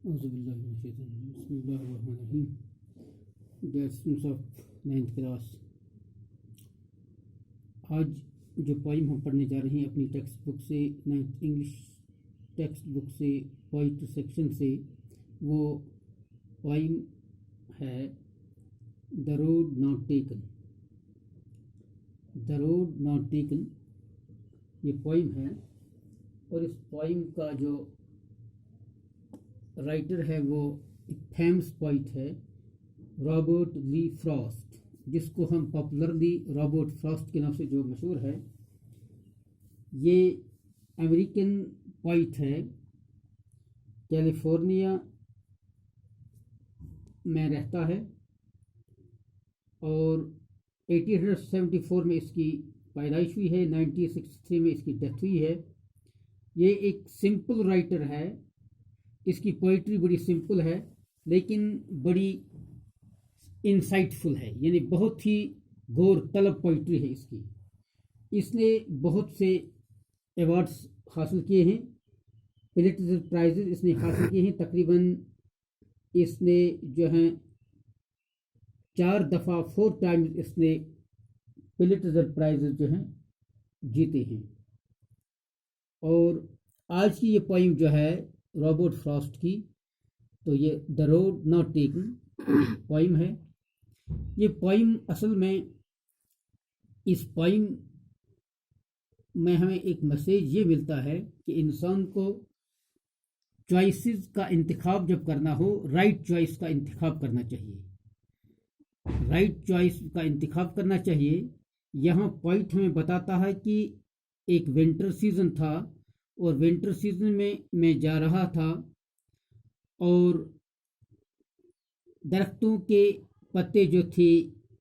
Dear students of 9th class, आज जो poem हम पढ़ने जा रहे हैं अपनी टेक्स्ट बुक से, 9th इंग्लिश टेक्स्ट बुक से, पोइट्री सेक्शन से, वो पोइम है the road not taken. The road not taken ये पोइम है, और इस पोइम का जो राइटर है वो एक फेमस पोइट है रॉबर्ट ली फ्रॉस्ट, जिसको हम पॉपुलरली रॉबर्ट फ्रॉस्ट के नाम से जो मशहूर है। ये अमेरिकन पोइट है, कैलिफोर्निया में रहता है और 1874 में इसकी पैदाइश हुई है, 1963 में इसकी डेथ हुई है। ये एक सिंपल राइटर है, इसकी पोइट्री बड़ी सिंपल है लेकिन बड़ी इंसाइटफुल है, यानी बहुत ही गौर तलब पोइट्री है इसकी। इसने बहुत से अवार्ड्स हासिल किए हैं, पुलित्ज़र प्राइजेस इसने हासिल किए हैं। तकरीबन इसने जो हैं 4 दफ़ा 4 टाइम्स इसने पुलित्ज़र प्राइजेस जो हैं जीते हैं। और आज की ये पोइम जो है रॉबर्ट फ्रॉस्ट की, तो ये the road not taken poem है। ये पोइम असल में, इस पोइम में हमें एक मैसेज ये मिलता है कि इंसान को चॉइसेस का इंतखाब जब करना हो, राइट चॉइस का इंतखाब करना चाहिए, राइट चॉइस का इंतखाब करना चाहिए। यहाँ पॉइंट हमें बताता है कि एक विंटर सीज़न था और विंटर सीज़न में मैं जा रहा था और दरख्तों के पत्ते जो थे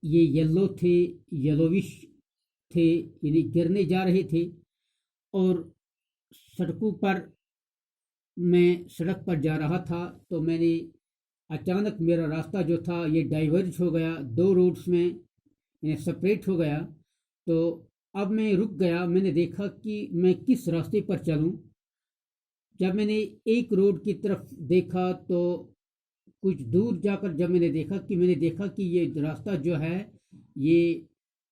ये येलो थे, येलोविश थे, यानी गिरने जा रहे थे। और सड़कों पर, मैं सड़क पर जा रहा था तो मैंने अचानक मेरा रास्ता जो था ये डाइवर्ज हो गया, 2 रोड्स में यानी सेपरेट हो गया। तो अब मैं रुक गया, मैंने देखा कि मैं किस रास्ते पर चलूं। जब मैंने एक रोड की तरफ देखा तो कुछ दूर जाकर जब मैंने देखा कि ये रास्ता जो है ये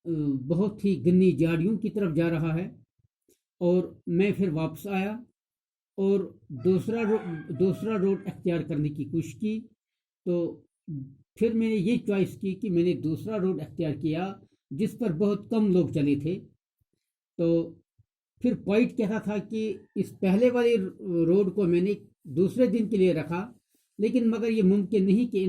बहुत ही घनी झाड़ियों की तरफ जा रहा है। और मैं फिर वापस आया और दूसरा रोड अख्तियार करने की कोशिश की। तो फिर मैंने ये चॉइस की कि मैंने दूसरा रोड अख्तियार किया जिस पर बहुत कम लोग चले थे। तो फिर पॉइंट क्या था कि इस पहले वाले रोड को मैंने दूसरे दिन के लिए रखा, लेकिन मगर ये मुमकिन नहीं कि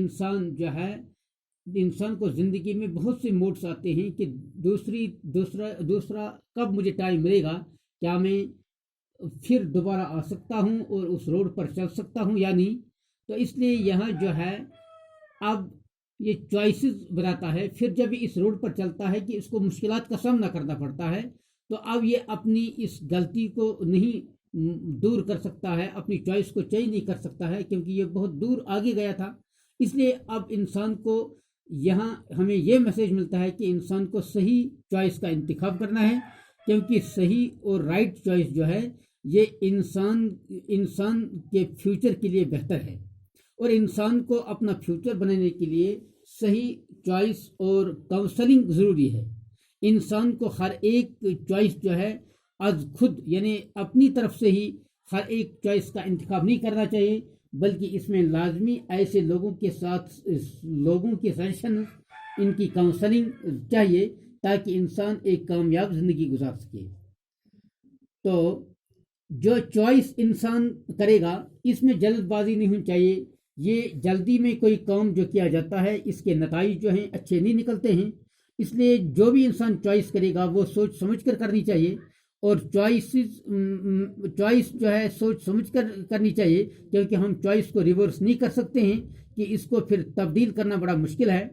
इंसान को ज़िंदगी में बहुत से मोड्स आते हैं कि दूसरा कब मुझे टाइम मिलेगा, क्या मैं फिर दोबारा आ सकता हूँ और उस रोड पर चल सकता हूँ या नहीं। तो इसलिए यहाँ जो है अब ये चॉइसेस बताता है। फिर जब इस रोड पर चलता है कि इसको मुश्किलात का सामना करना पड़ता है, तो अब ये अपनी इस गलती को नहीं दूर कर सकता है, अपनी चॉइस को चेंज नहीं कर सकता है, क्योंकि ये बहुत दूर आगे गया था। इसलिए अब इंसान को यहाँ हमें ये मैसेज मिलता है कि इंसान को सही चॉइस का इंतखाब करना है, क्योंकि सही और राइट चॉइस जो है ये इंसान के फ्यूचर के लिए बेहतर है। और इंसान को अपना फ्यूचर बनाने के लिए सही चॉइस और काउंसलिंग ज़रूरी है। इंसान को हर एक चॉइस जो है आज खुद यानी अपनी तरफ से ही हर एक चॉइस का इंतखाब नहीं करना चाहिए, बल्कि इसमें लाजमी ऐसे लोगों के साथ लोगों की सजेशन, इनकी काउंसलिंग चाहिए ताकि इंसान एक कामयाब ज़िंदगी गुजार सके। तो जो चॉइस इंसान करेगा इसमें जल्दबाजी नहीं होनी चाहिए। ये जल्दी में कोई काम जो किया जाता है इसके नताइज जो हैं अच्छे नहीं निकलते हैं। इसलिए जो भी इंसान चॉइस करेगा वो सोच समझ कर करनी चाहिए, और चॉइस जो है सोच समझ कर करनी चाहिए, क्योंकि हम चॉइस को रिवर्स नहीं कर सकते हैं कि इसको फिर तब्दील करना बड़ा मुश्किल है।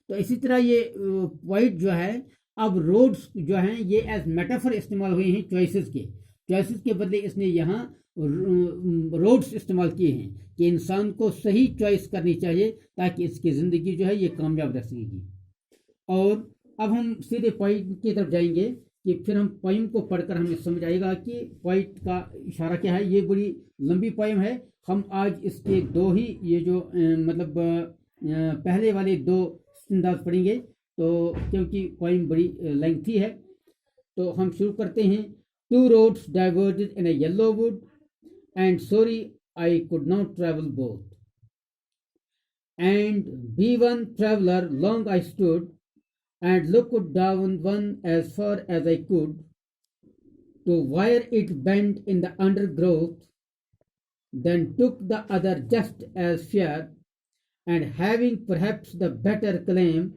तो इसी तरह ये पॉइंट जो है, अब रोड्स जो हैं ये एज मेटाफर इस्तेमाल हुए हैं चॉइसेस के बदले इसने यहाँ रोड्स इस्तेमाल किए हैं कि इंसान को सही चॉइस करनी चाहिए ताकि इसकी ज़िंदगी जो है ये कामयाब रह सकेगी। और अब हम सीधे पॉइंट की तरफ जाएंगे कि फिर हम पोइम को पढ़कर हमें समझ आएगा कि पोइट का इशारा क्या है। ये बड़ी लंबी पोइम है। हम आज इसके दो ही ये जो पहले वाले दो अंदाज पढ़ेंगे, तो क्योंकि पोइम बड़ी लेंथी है। तो हम शुरू करते हैं। Two roads diverged in a yellow wood and sorry I could not travel both and be one traveller long I stood and looked down one as far as I could to where it bent in the undergrowth, then took the other just as fair and having perhaps the better claim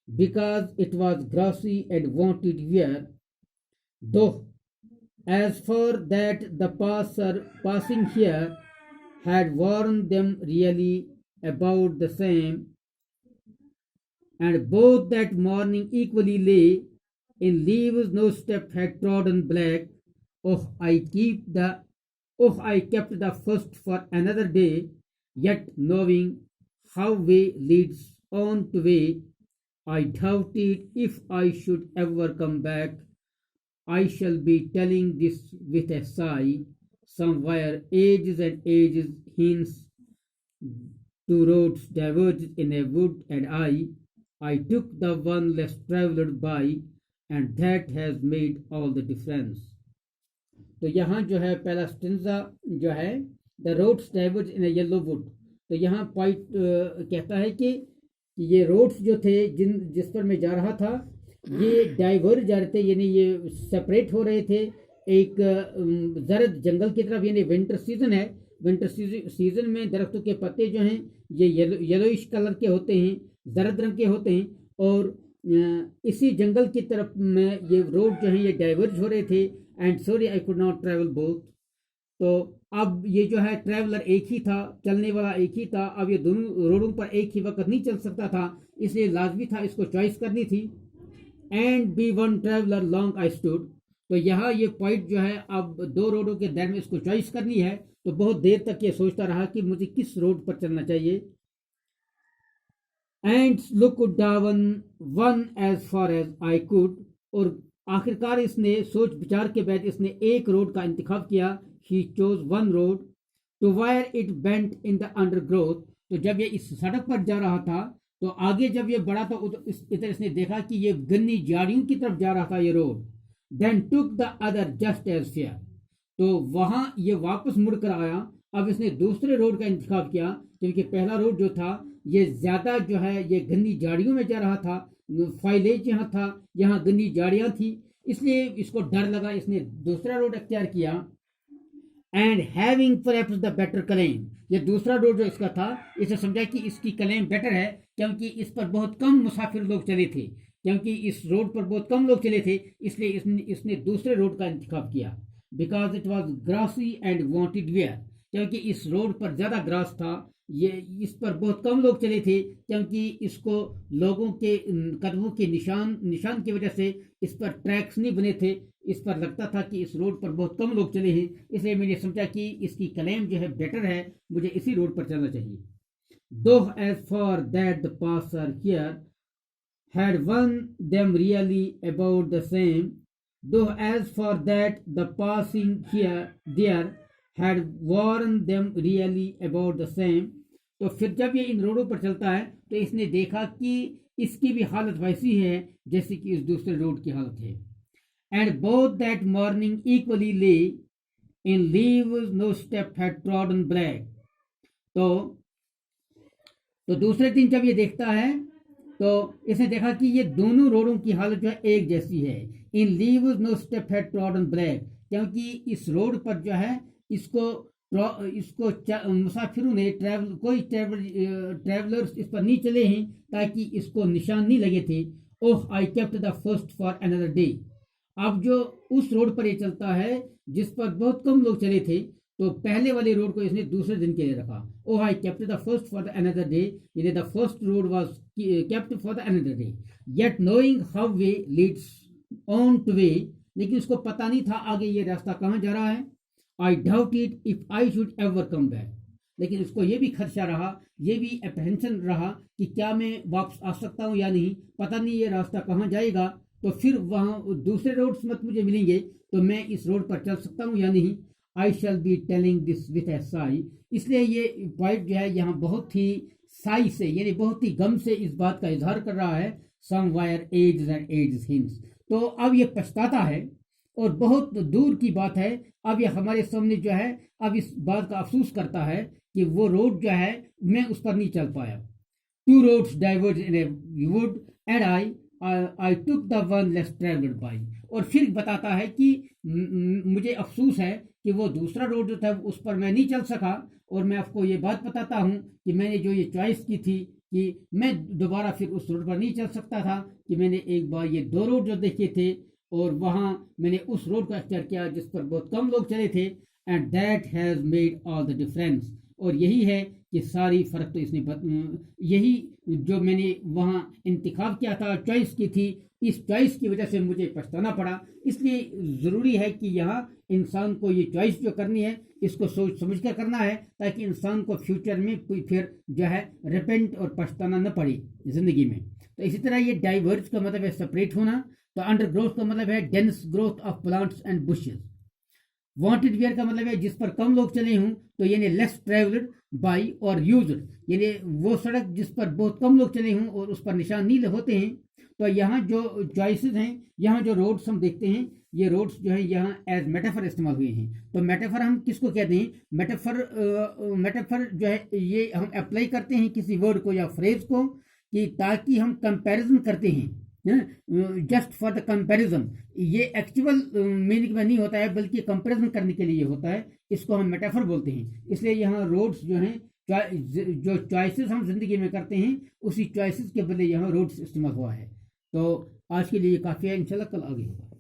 because it was grassy and wanted wear, though as for that the passer passing here had warned them really about the same, and both that morning equally lay in leaves no step had trodden black. Oh, I kept the first for another day, yet knowing how way leads on to way, I doubted if I should ever come back. I shall be telling this with a sigh, somewhere ages and ages hence. Two roads diverged in a wood, and I took the one less travelled by, and that has made all the difference. तो यहाँ जो है पहला stanza जो है the roads diverge in a yellow wood. तो यहाँ point कहता है कि ये रोड्स जो थे जिस पर मैं जा रहा था ये डाइवर्ज जा रहे थे, यानी ये सेपरेट हो रहे थे एक जर्द जंगल की तरफ। यानी विंटर सीजन है, विंटर सीजन में दरख्तों के पत्ते जो हैं ये येलोइश कलर के होते हैं, जर्द रंग के होते हैं, और इसी जंगल की तरफ में ये रोड जो है ये डाइवर्ज हो रहे थे। And sorry I could not travel both. तो अब ये जो है ट्रैवलर एक ही था, चलने वाला एक ही था। अब ये दोनों रोडों पर एक ही वक्त नहीं चल सकता था, इसलिए लाजमी था इसको चॉइस करनी थी। And be one traveller long I stood. तो यहाँ ये पॉइंट जो है अब दो रोडों के दरमियान इसको चॉइस करनी है। तो बहुत देर तक ये सोचता रहा कि मुझे किस रोड पर चलना चाहिए। And look down one as far as I could. और आखिरकार इसने सोच विचार के बाद इसने एक रोड का इंतखाब किया। He chose one road to where it bent in the undergrowth. तो जब ये इस सड़क पर जा रहा था तो आगे जब ये बढ़ा था इधर इसने देखा कि ये घनी झाड़ियों की तरफ जा रहा था ये road. Then took the other just as fair. तो वहां ये वापस मुड़कर आया। अब इसने दूसरे रोड का इंतखाब किया, क्योंकि पहला रोड जो था ये ज्यादा जो है ये घनी झाड़ियों में जा रहा था, फाइलेज यहाँ था, यहाँ घनी झाड़ियां थी, इसलिए इसको डर लगा, इसने दूसरा रोड अख्तियार किया। And having perhaps the better claim. ये दूसरा रोड जो इसका था इसे समझा कि इसकी क्लेम बेटर है, क्योंकि इस पर बहुत कम मुसाफिर लोग चले थे, क्योंकि इस रोड पर बहुत कम लोग चले थे, इसलिए इसने दूसरे रोड का इंतखाब किया। Because it was grassy and wanted wear. क्योंकि इस रोड पर ज्यादा ग्रास था, ये इस पर बहुत कम लोग चले थे, क्योंकि इसको लोगों के कदमों के निशान की वजह से इस पर ट्रैक्स नहीं बने थे। इस पर लगता था कि इस रोड पर बहुत कम लोग चले हैं, इसलिए मैंने समझा कि इसकी क्लेम जो है बेटर है, मुझे इसी रोड पर चलना चाहिए। Though as for that the passer here had won them really about the same, though as for that the passing here there had warned them really about the same। तो फिर जब ये इन रोडों पर चलता है तो इसने देखा कि इसकी भी हालत वैसी है जैसे कि इस दूसरे रोड की हालत है। And both that morning equally lay in leaves no step had trodden black. तो दूसरे दिन जब ये देखता है तो इसने देखा कि ये दोनों रोडों की हालत जो है एक जैसी है। In leaves no step had trodden black, क्योंकि इस रोड पर जो है इसको मुसाफिरों ने ट्रैवलर्स इस पर नहीं चले हैं ताकि इसको निशान नहीं लगे थे। Oh I kept the first for another day. अब जो उस रोड पर ये चलता है जिस पर बहुत कम लोग चले थे, तो पहले वाले रोड को इसने दूसरे दिन के लिए रखा। Oh I kept the first for the another day, यानी the first road was kept for the another day, yet knowing how way leads on to way. लेकिन उसको पता नहीं था आगे ये रास्ता कहाँ जा रहा है। आई doubted if I should ever come back. लेकिन उसको ये भी खदशा रहा, ये भी अप्रहेंशन रहा कि क्या मैं वापस आ सकता हूँ या नहीं, पता नहीं ये रास्ता कहाँ जाएगा। तो फिर वहाँ दूसरे रोड्स मत मुझे मिलेंगे, तो मैं इस रोड पर चल सकता हूँ या नहीं। I shall be telling this with a sigh. इसलिए ये पॉइंट जो है यहाँ बहुत ही साई से यानी बहुत ही गम से इस बात का इजहार कर रहा है, somewhere ages and ages hence. तो अब ये पछताता है और बहुत दूर की बात है, अब ये हमारे सामने जो है अब इस बात का अफसोस करता है कि वो रोड जो है मैं उस पर नहीं चल पाया। Two roads diverge in a wood and I took the one less travelled by. और फिर बताता है कि मुझे अफसोस है कि वो दूसरा रोड जो था उस पर मैं नहीं चल सका, और मैं आपको ये बात बताता हूँ कि मैंने जो ये चॉइस की थी कि मैं दोबारा फिर उस रोड पर नहीं चल सकता था, कि मैंने एक बार ये दो रोड जो देखे थे और वहाँ मैंने उस रोड को अख्तियार किया जिस पर बहुत कम लोग चले थे। And that has made all the difference. और यही है कि सारी फ़र्क तो इसने यही जो मैंने वहाँ इंतखाब किया था, चॉइस की थी, इस चॉइस की वजह से मुझे पछताना पड़ा। इसलिए ज़रूरी है कि यहाँ इंसान को ये चॉइस जो करनी है इसको सोच समझ कर करना है, ताकि इंसान को फ्यूचर में फिर जो है रिपेंट और पछताना न पड़े ज़िंदगी में। तो इसी तरह ये डाइवर्ज का मतलब है सेपरेट होना, तो अंडर ग्रोथ का मतलब है dense growth of plants and bushes. Wanted wear का मतलब है जिस पर कम लोग चले हों, तो यानी लेस ट्रेवल्ड बाई और यूज्ड, यानी वो सड़क जिस पर बहुत कम लोग चले हों और उस पर निशान नहीं होते हैं। तो यहाँ जो चॉइसेस हैं, यहाँ जो रोड्स हम देखते हैं, ये रोड्स जो है यहाँ एज मेटाफर इस्तेमाल हुए हैं। तो मेटाफर हम किसको कहते हैं? मेटाफर जो है ये हम अप्लाई करते हैं किसी वर्ड को या फ्रेज को, कि ताकि हम कंपैरिजन करते हैं, जस्ट फॉर द कंपैरिजन। ये एक्चुअल मीनिंग में नहीं होता है, बल्कि कंपैरिजन करने के लिए होता है, इसको हम मेटाफर बोलते हैं। इसलिए यहाँ रोड्स जो हैं, जो चॉइसेस हम जिंदगी में करते हैं उसी चॉइसेस के बदले यहाँ रोड्स इस्तेमाल हुआ है। तो आज के लिए काफ़ी है, इंशाल्लाह कल आगे होगा।